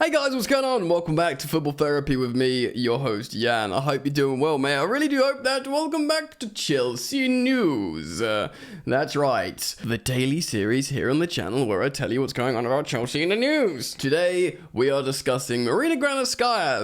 Hey guys, what's going on? Welcome back to Football Therapy with me, your host, Jan. I hope you're doing well, mate. I really do hope that. Welcome back to Chelsea News. That's right, the daily series here on the channel where I tell you what's going on about Chelsea in the news. Today, we are discussing Marina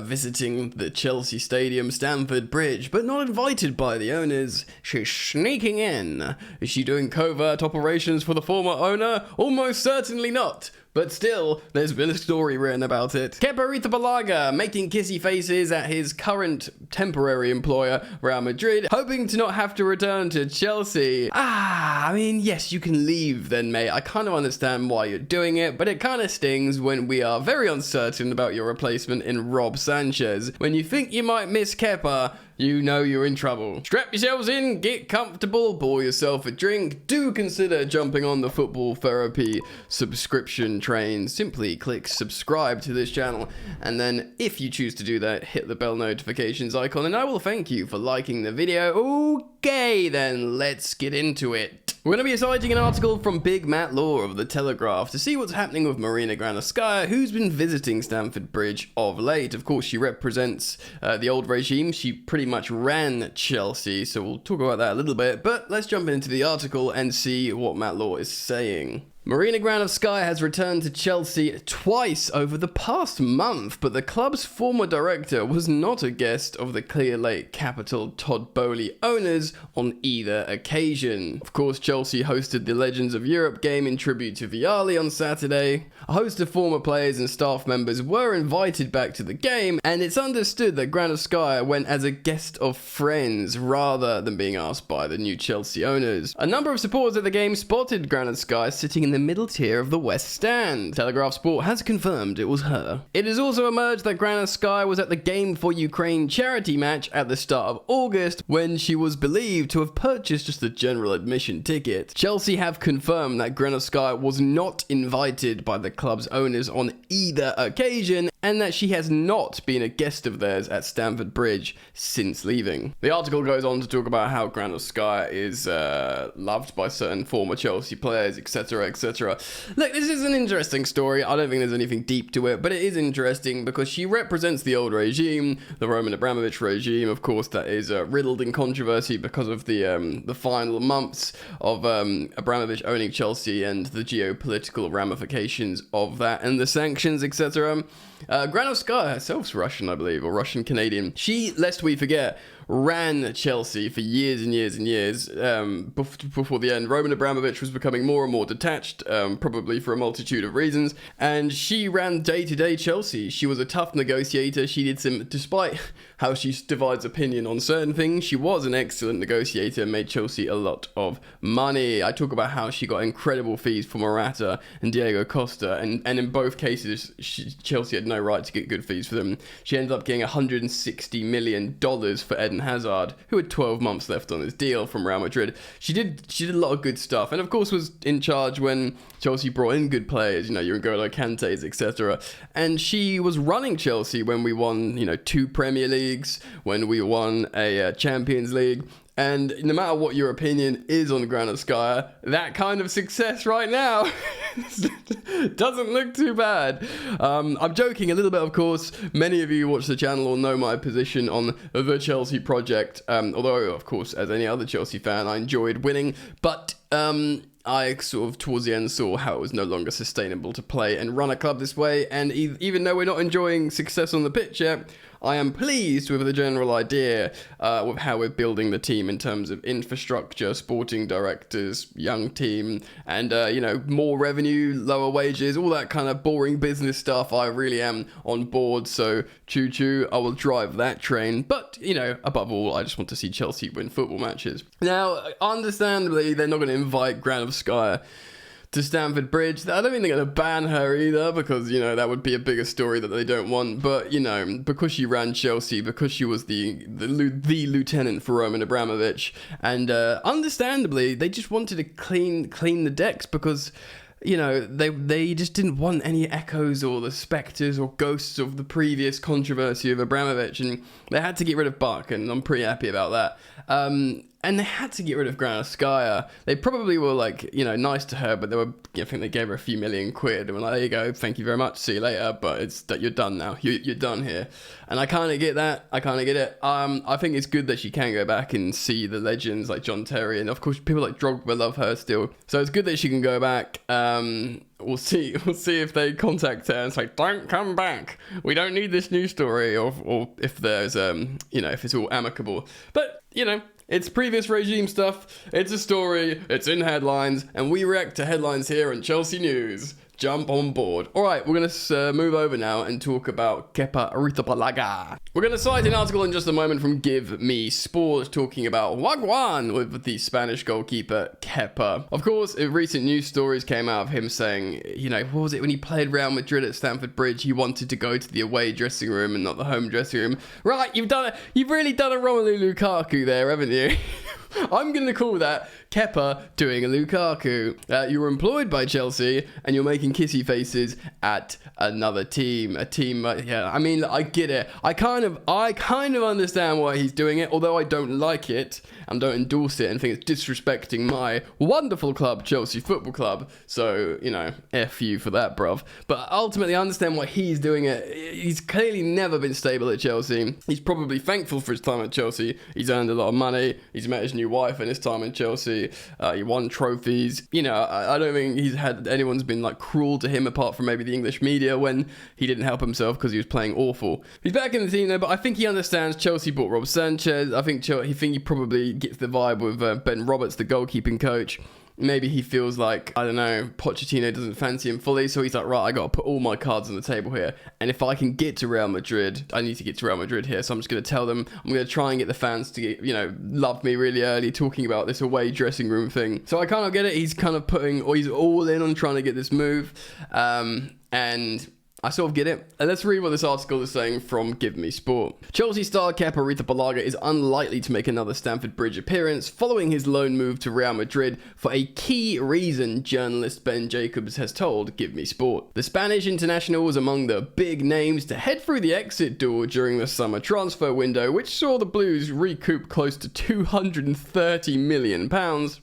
visiting the Chelsea Stadium, Stamford Bridge, but not invited by the owners. She's sneaking in. Is she doing covert operations for the former owner? Almost certainly not. But still, there's been a story written about it. Kepa making kissy faces at his current temporary employer, Real Madrid, hoping to not have to return to Chelsea. I mean, yes, you can leave then, mate. I kind of understand why you're doing it, but it kind of stings when we are very uncertain about your replacement in Rob Sanchez. When you think you might miss Kepa, you know you're in trouble. Strap yourselves in, get comfortable, pour yourself a drink. Do consider jumping on the Football Therapy subscription train. Simply click subscribe to this channel, and then if you choose to do that, hit the bell notifications icon, and I will thank you for liking the video. Okay, then let's get into it. We're going to be citing an article from Big Matt Law of The Telegraph to see what's happening with Marina, who's been visiting Stamford Bridge of late. Of course, she represents the old regime. She pretty much ran Chelsea, so we'll talk about that a little bit. But let's jump into the article and see what Matt Law is saying. Marina has returned to Chelsea twice over the past month, but the club's former director was not a guest of the Clear Lake Capital Todd Boehly owners on either occasion. Of course, Chelsea hosted the Legends of Europe game in tribute to Vialli on Saturday. A host of former players and staff members were invited back to the game, and it's understood that Granovskaya went as a guest of friends rather than being asked by the new Chelsea owners. A number of supporters at the game spotted Granovskaya sitting in the middle tier of the West Stand. Telegraph Sport has confirmed it was her. It has also emerged that Granovskaya was at the Game for Ukraine charity match at the start of August, when she was believed to have purchased just a general admission ticket. Chelsea have confirmed that Granovskaya was not invited by the club's owners on either occasion, and that she has not been a guest of theirs at Stamford Bridge since leaving. The article goes on to talk about how Granovskaya is loved by certain former Chelsea players, etc., etc. Look, this is an interesting story. I don't think there's anything deep to it, but it is interesting because she represents the old regime, the Roman Abramovich regime, of course, that is riddled in controversy because of the final months of Abramovich owning Chelsea and the geopolitical ramifications of that and the sanctions, etc. Granovskaya herself's Russian, I believe, or Russian-Canadian. She, lest we forget, ran Chelsea for years and years and years before the end. Roman Abramovich was becoming more and more detached, probably for a multitude of reasons, and she ran day-to-day Chelsea. She was a tough negotiator. She did some, despite how she divides opinion on certain things, she was an excellent negotiator and made Chelsea a lot of money. I talk about how she got incredible fees for Morata and Diego Costa, and in both cases, Chelsea had no right to get good fees for them. She ended up getting $160 million for Eden Hazard, who had 12 months left on his deal from Real Madrid. She did a lot of good stuff, and of course was in charge when Chelsea brought in good players, your N'Golo Kantes, etc. And she was running Chelsea when we won, 2 Premier Leagues, when we won a Champions League. And no matter what your opinion is on Granovskaya, that kind of success right now doesn't look too bad. I'm joking a little bit, of course. Many of you who watch the channel will know my position on the Chelsea project. Although, of course, as any other Chelsea fan, I enjoyed winning. But I sort of, towards the end, saw how it was no longer sustainable to play and run a club this way. And even though we're not enjoying success on the pitch yet, I am pleased with the general idea with how we're building the team in terms of infrastructure, sporting directors, young team, and, more revenue, lower wages, all that kind of boring business stuff. I really am on board, so choo-choo, I will drive that train. But, above all, I just want to see Chelsea win football matches. Now, understandably, they're not going to invite Granovskaya to Stamford Bridge. I don't think they're going to ban her either, because, that would be a bigger story that they don't want. But, because she ran Chelsea, because she was the lieutenant for Roman Abramovich, and understandably, they just wanted to clean the decks because, they just didn't want any echoes or the spectres or ghosts of the previous controversy of Abramovich, and they had to get rid of Buck, and I'm pretty happy about that. And they had to get rid of Granskaya. They probably were like, you know, nice to her, but they were, I think they gave her a few million quid and were like, there you go, thank you very much, see you later, but it's that you're done now. You're done here. And I kind of get that. I kind of get it. I think it's good that she can go back and see the legends like John Terry, and of course people like Drogba love her still. So it's good that she can go back. We'll see. We'll see if they contact her and say, "Don't come back. We don't need this news story," or if there's you know, if it's all amicable. But you know, it's previous regime stuff. It's a story. It's in headlines, and we react to headlines here on Chelsea News. Jump on board. All right, we're going to move over now and talk about Kepa Arrizabalaga. We're going to cite an article in just a moment from Give Me Sport talking about Wagwan with the Spanish goalkeeper Kepa. Of course, recent news stories came out of him saying, you know, what was it when he played Real Madrid at Stamford Bridge? He wanted to go to the away dressing room and not the home dressing room. Right, you've really done a Romelu Lukaku there, haven't you? I'm going to call that Kepa doing a Lukaku. You were employed by Chelsea and you're making kissy faces at another team. A team, yeah, I mean, I get it. I kind of understand why he's doing it, although I don't like it and don't endorse it and think it's disrespecting my wonderful club, Chelsea Football Club. So, you know, F you for that, bruv. But ultimately, I understand why he's doing it. He's clearly never been stable at Chelsea. He's probably thankful for his time at Chelsea. He's earned a lot of money. He's met his new wife in his time in Chelsea. He won trophies. You know, I don't think anyone's been like cruel to him apart from maybe the English media when he didn't help himself because he was playing awful. He's back in the team though, but I think he understands Chelsea bought Rob Sanchez. I think he probably gets the vibe with Ben Roberts, the goalkeeping coach. Maybe he feels like, I don't know, Pochettino doesn't fancy him fully, so he's like, right, I got to put all my cards on the table here. And if I can get to Real Madrid, I need to get to Real Madrid here, so I'm just going to tell them, I'm going to try and get the fans to, get, you know, love me really early, talking about this away dressing room thing. So I kind of get it. He's kind of he's all in on trying to get this move. And I sort of get it. And let's read what this article is saying from Give Me Sport. Chelsea star Kepa Arrizabalaga is unlikely to make another Stamford Bridge appearance following his loan move to Real Madrid for a key reason, journalist Ben Jacobs has told Give Me Sport. The Spanish international was among the big names to head through the exit door during the summer transfer window, which saw the Blues recoup close to £230 million,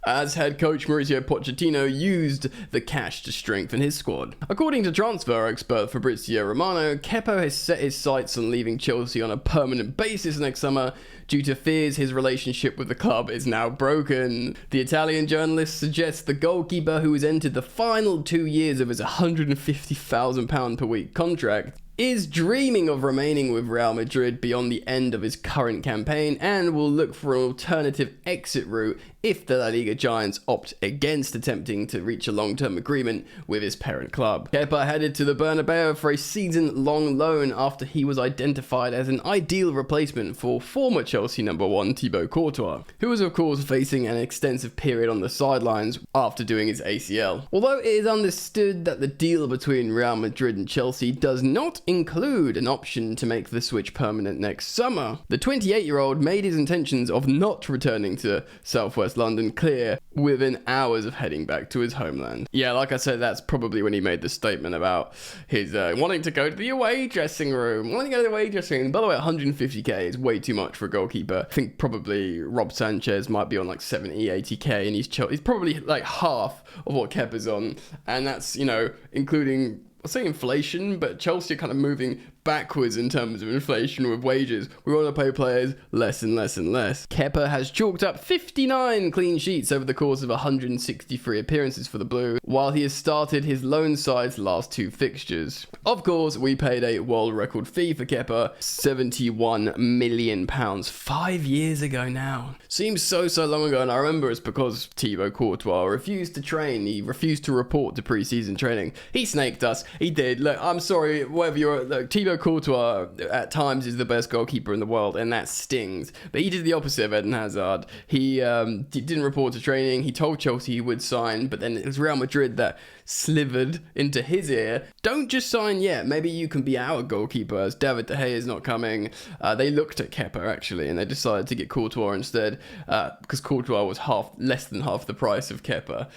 as head coach Mauricio Pochettino used the cash to strengthen his squad. According to transfer expert Fabrizio Romano, Kepa has set his sights on leaving Chelsea on a permanent basis next summer due to fears his relationship with the club is now broken. The Italian journalist suggests the goalkeeper, who has entered the final 2 years of his £150,000 per week contract, is dreaming of remaining with Real Madrid beyond the end of his current campaign and will look for an alternative exit route if the La Liga giants opt against attempting to reach a long-term agreement with his parent club. Kepa headed to the Bernabeu for a season-long loan after he was identified as an ideal replacement for former Chelsea number 1 Thibaut Courtois, who was of course facing an extensive period on the sidelines after doing his ACL. Although it is understood that the deal between Real Madrid and Chelsea does not include an option to make the switch permanent next summer, the 28-year-old made his intentions of not returning to Southwest London clear within hours of heading back to his homeland. Yeah, like I said, that's probably when he made the statement about his wanting to go to the away dressing room. Wanting to go to the away dressing room. By the way, 150k is way too much for a goalkeeper. I think probably Rob Sanchez might be on like 70, 80k, and he's probably like half of what Kepa's on, and that's, you know, including, I'll say inflation, but Chelsea are kind of moving backwards in terms of inflation with wages. We want to pay players less and less and less. Kepa has chalked up 59 clean sheets over the course of 163 appearances for the Blue, while he has started his loan side's last 2 fixtures. Of course, we paid a world record fee for Kepa, £71 million, 5 years ago now. Seems so long ago, and I remember it's because Thibaut Courtois refused to train. He refused to report to pre-season training. He snaked us. He did. Look, I'm sorry, whether you're... Look, Thibaut Courtois at times is the best goalkeeper in the world, and that stings. But he did the opposite of Eden Hazard. He didn't report to training. He told Chelsea he would sign, but then it was Real Madrid that slivered into his ear. Don't just sign yet. Maybe you can be our goalkeeper, as David De Gea is not coming. They looked at Kepa actually, and they decided to get Courtois instead, because Courtois was less than half the price of Kepa.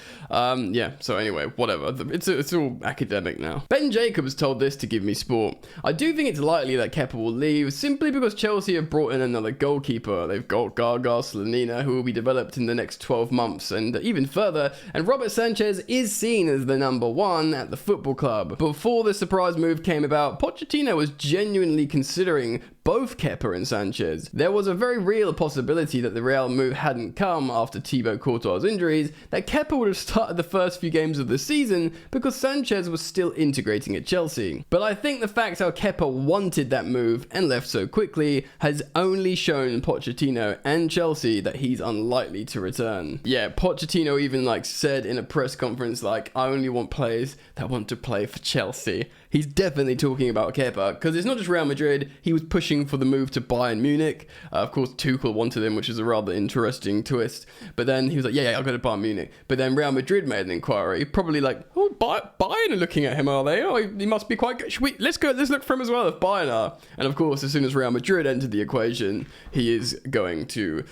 So anyway, whatever. It's all academic now. Ben Jacobs told this to Give Me Sport. I do do think it's likely that Kepa will leave, simply because Chelsea have brought in another goalkeeper. They've got Marina, who will be developed in the next 12 months, and even further, and Robert Sanchez is seen as the number one at the football club. Before the surprise move came about, Pochettino was genuinely considering both Kepa and Sanchez. There was a very real possibility that the Real move hadn't come after Thibaut Courtois' injuries, that Kepa would have started the first few games of the season because Sanchez was still integrating at Chelsea. But I think the fact how Kepa wanted that move and left so quickly has only shown Pochettino and Chelsea that he's unlikely to return. Yeah, Pochettino even said in a press conference I only want players that want to play for Chelsea. He's definitely talking about Kepa, because it's not just Real Madrid. He was pushing for the move to Bayern Munich. Of course, Tuchel wanted him, which is a rather interesting twist. But then he was like, yeah, I'll go to Bayern Munich. But then Real Madrid made an inquiry, probably Bayern are looking at him, are they? Oh, he must be quite good. Let's look for him as well, if Bayern are. And of course, as soon as Real Madrid entered the equation, he is going to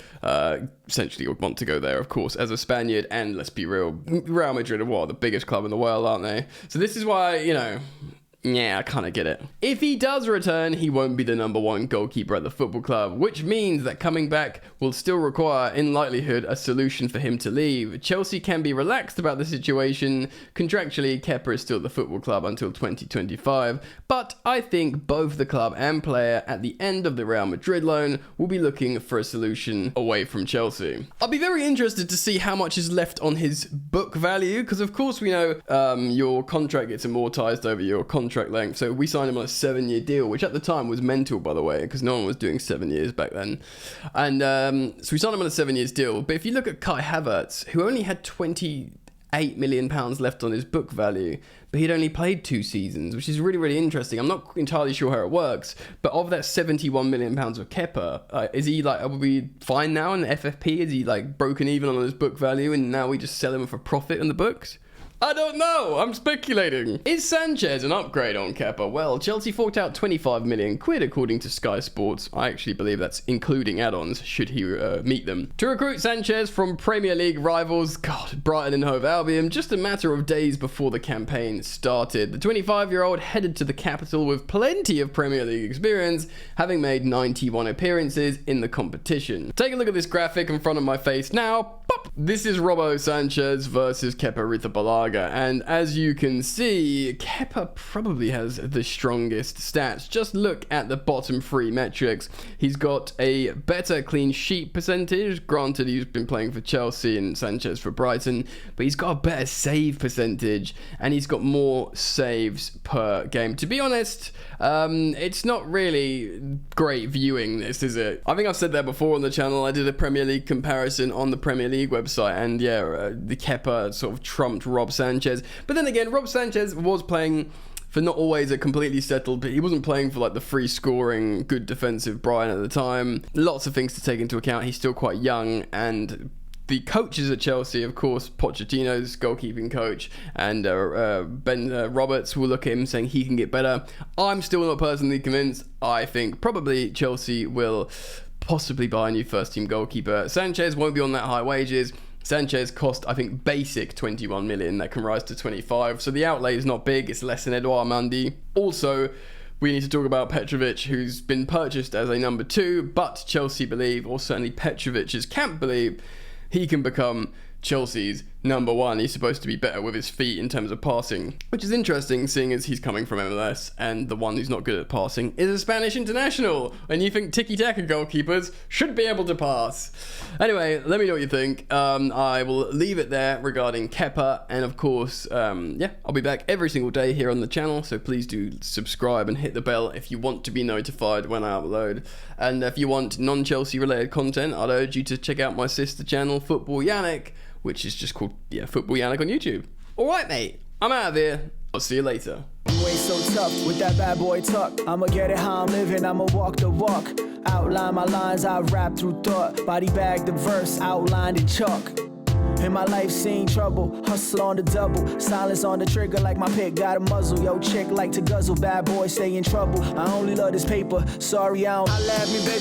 essentially want to go there, of course, as a Spaniard. And let's be real, Real Madrid are the biggest club in the world, aren't they? So this is why, yeah, I kind of get it. If he does return, he won't be the number one goalkeeper at the football club, which means that coming back will still require, in likelihood, a solution for him to leave. Chelsea can be relaxed about the situation. Contractually, Kepa is still at the football club until 2025, but I think both the club and player at the end of the Real Madrid loan will be looking for a solution away from Chelsea. I'll be very interested to see how much is left on his book value, because of course we know your contract gets amortized over your contract length. So we signed him on a 7-year deal, which at the time was mental, by the way, because no one was doing 7 years back then. And so we signed him on a 7 years deal. But if you look at Kai Havertz, who only had £28 million left on his book value, but he'd only played 2 seasons, which is really, really interesting. I'm not entirely sure how it works, but of that £71 million of Kepa, is he are we fine now in the FFP? Is he broken even on his book value, and now we just sell him for profit in the books? I don't know, I'm speculating. Is Sanchez an upgrade on Kepa? Well, Chelsea forked out 25 million quid according to Sky Sports. I actually believe that's including add-ons, should he meet them, to recruit Sanchez from Premier League rivals, Brighton and Hove Albion, just a matter of days before the campaign started. The 25-year-old headed to the capital with plenty of Premier League experience, having made 91 appearances in the competition. Take a look at this graphic in front of my face now. Pop! This is Robo Sanchez versus Kepa Arrizabalaga. And as you can see, Kepa probably has the strongest stats. Just look at the bottom 3 metrics. He's got a better clean sheet percentage. Granted, he's been playing for Chelsea and Sanchez for Brighton, but he's got a better save percentage, and he's got more saves per game. To be honest, it's not really great viewing this, is it? I think I've said that before on the channel. I did a Premier League comparison on the Premier League website, and the Kepa sort of trumped Rob Sanchez. But then again, Rob Sanchez was playing for not always a completely settled, but he wasn't playing for the free scoring, good defensive Brighton at the time. Lots of things to take into account. He's still quite young, and the coaches at Chelsea, of course, Pochettino's goalkeeping coach, and Ben Roberts will look at him saying he can get better. I'm still not personally convinced. I think probably Chelsea will possibly buy a new first-team goalkeeper. Sanchez won't be on that high wages. Sanchez cost, I think, basic 21 million. That can rise to 25. So the outlay is not big. It's less than Edouard Mendy. Also, we need to talk about Petrovic, who's been purchased as a number 2, but Chelsea believe, or certainly Petrovic's camp believe, he can become Chelsea's number 1. He's supposed to be better with his feet in terms of passing, which is interesting, seeing as he's coming from MLS, and the one who's not good at passing is a Spanish international, and you think tiki-taka goalkeepers should be able to pass. Anyway, let me know what you think. I will leave it there regarding Kepa, and of course, I'll be back every single day here on the channel, so please do subscribe and hit the bell if you want to be notified when I upload. And if you want non-Chelsea related content, I'd urge you to check out my sister channel, Football Yannick, which is just called Football Yannick on YouTube. Alright mate, I'm out of here. I'll see you later. You ain't so tough with that bad boy tuck. I'ma get it how I'm living, I'ma walk the walk. Outline my lines, I rap through thought. Body bag the verse, outlined in chalk. In my life seen trouble, hustle on the double. Silence on the trigger like my pick got a muzzle. Yo chick like to guzzle, bad boy stay in trouble. I only love this paper, sorry I don't. I laugh me, baby.